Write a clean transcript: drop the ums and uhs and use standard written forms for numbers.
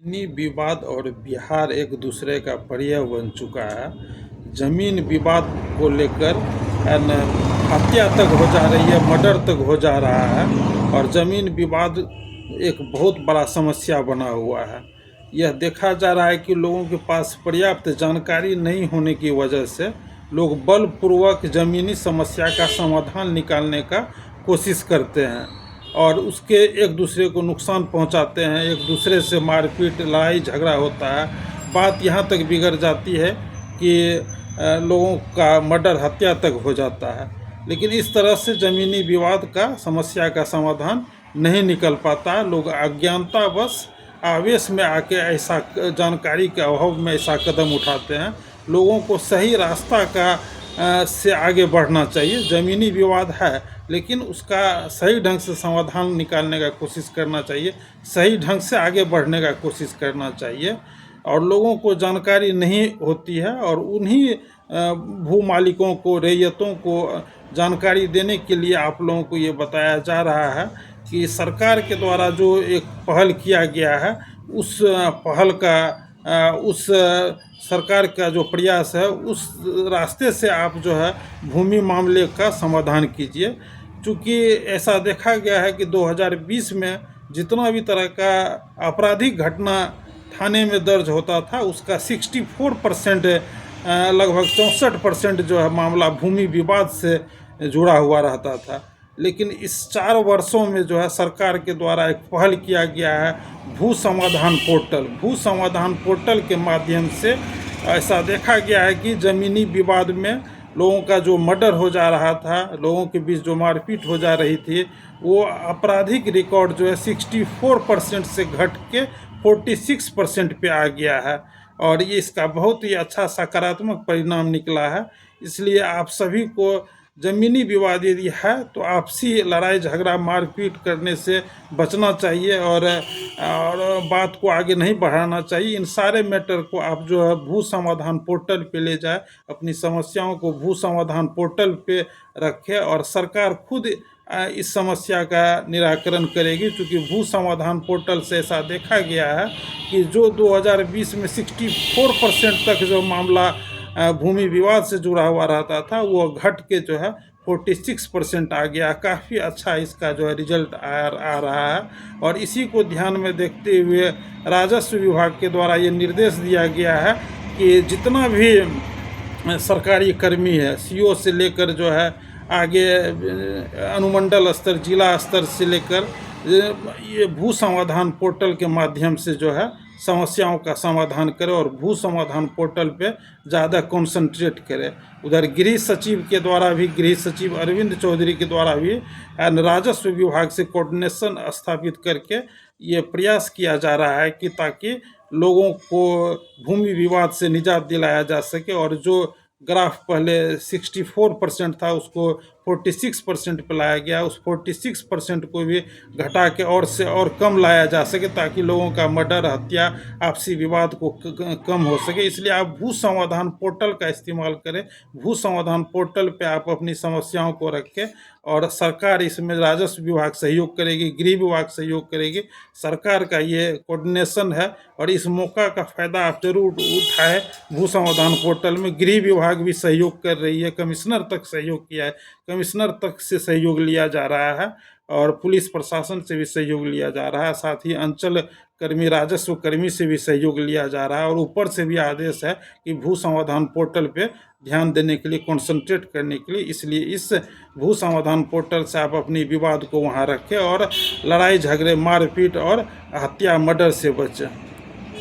ज़मीनी विवाद और बिहार एक दूसरे का पर्याय बन चुका है। ज़मीन विवाद को लेकर न हत्या तक हो जा रही है, मर्डर तक हो जा रहा है और ज़मीन विवाद एक बहुत बड़ा समस्या बना हुआ है। यह देखा जा रहा है कि लोगों के पास पर्याप्त जानकारी नहीं होने की वजह से लोग बलपूर्वक ज़मीनी समस्या का समाधान निकालने का कोशिश करते हैं और उसके एक दूसरे को नुकसान पहुंचाते हैं, एक दूसरे से मारपीट लड़ाई झगड़ा होता है। बात यहाँ तक बिगड़ जाती है कि लोगों का मर्डर हत्या तक हो जाता है। लेकिन इस तरह से ज़मीनी विवाद का समस्या का समाधान नहीं निकल पाता। लोग अज्ञानतावश आवेश में आके ऐसा जानकारी के अभाव में ऐसा कदम उठाते हैं। लोगों को सही रास्ता का से आगे बढ़ना चाहिए। ज़मीनी विवाद है लेकिन उसका सही ढंग से समाधान निकालने का कोशिश करना चाहिए, सही ढंग से आगे बढ़ने का कोशिश करना चाहिए। और लोगों को जानकारी नहीं होती है और उन्हीं भू मालिकों को, रैयतों को जानकारी देने के लिए आप लोगों को ये बताया जा रहा है कि सरकार के द्वारा जो एक पहल किया गया है उस पहल का उस सरकार का जो प्रयास है उस रास्ते से आप जो है भूमि मामले का समाधान कीजिए। चूँकि ऐसा देखा गया है कि 2020 में जितना भी तरह का आपराधिक घटना थाने में दर्ज होता था उसका 64% लगभग 64% जो है मामला भूमि विवाद से जुड़ा हुआ रहता था। लेकिन इस 4 वर्षों में जो है सरकार के द्वारा एक पहल किया गया है भू समाधान पोर्टल। भू समाधान पोर्टल के माध्यम से ऐसा देखा गया है कि ज़मीनी विवाद में लोगों का जो मर्डर हो जा रहा था, लोगों के बीच जो मारपीट हो जा रही थी, वो आपराधिक रिकॉर्ड जो है 64% से घट के 46% पे आ गया है और ये इसका बहुत ही अच्छा सकारात्मक परिणाम निकला है। इसलिए आप सभी को ज़मीनी विवाद यदि है तो आपसी लड़ाई झगड़ा मारपीट करने से बचना चाहिए और बात को आगे नहीं बढ़ाना चाहिए। इन सारे मैटर को आप जो है भू समाधान पोर्टल पे ले जाए, अपनी समस्याओं को भू समाधान पोर्टल पे रखें और सरकार खुद इस समस्या का निराकरण करेगी। क्योंकि भू समाधान पोर्टल से ऐसा देखा गया है कि जो 2020 में 64% तक जो मामला भूमि विवाद से जुड़ा हुआ रहता था वो घट के जो है 46% आ गया। काफ़ी अच्छा इसका जो है रिजल्ट आ रहा है और इसी को ध्यान में देखते हुए राजस्व विभाग के द्वारा ये निर्देश दिया गया है कि जितना भी सरकारी कर्मी है, सीओ से लेकर जो है आगे अनुमंडल स्तर, जिला स्तर से लेकर ये भू समाधान पोर्टल के माध्यम से जो है समस्याओं का समाधान करे और भू समाधान पोर्टल पे ज़्यादा कंसंट्रेट करे। उधर गृह सचिव के द्वारा भी, गृह सचिव अरविंद चौधरी के द्वारा भी राजस्व विभाग से कोऑर्डिनेशन स्थापित करके ये प्रयास किया जा रहा है कि ताकि लोगों को भूमि विवाद से निजात दिलाया जा सके और जो ग्राफ पहले 64% था उसको 46% पे लाया गया। उस 46% को भी घटा के और से और कम लाया जा सके ताकि लोगों का मर्डर, हत्या, आपसी विवाद को कम हो सके। इसलिए आप भू समाधान पोर्टल का इस्तेमाल करें। भू समाधान पोर्टल पे आप अपनी समस्याओं को रखें और सरकार इसमें राजस्व विभाग सहयोग करेगी, गृह विभाग सहयोग करेगी। सरकार का ये कोऑर्डिनेशन है और इस मौका का फ़ायदा आप जरूर उठाएं। भू समाधान पोर्टल में गृह विभाग भी सहयोग कर रही है, कमिश्नर तक सहयोग किया है, कमिश्नर तक से सहयोग लिया जा रहा है और पुलिस प्रशासन से भी सहयोग लिया जा रहा है। साथ ही अंचल कर्मी, राजस्व कर्मी से भी सहयोग लिया जा रहा है और ऊपर से भी आदेश है कि भू समाधान पोर्टल पे ध्यान देने के लिए, कंसंट्रेट करने के लिए। इसलिए इस भू समाधान पोर्टल से आप अपनी विवाद को वहाँ रखें और लड़ाई झगड़े, मारपीट और हत्या, मर्डर से बचें।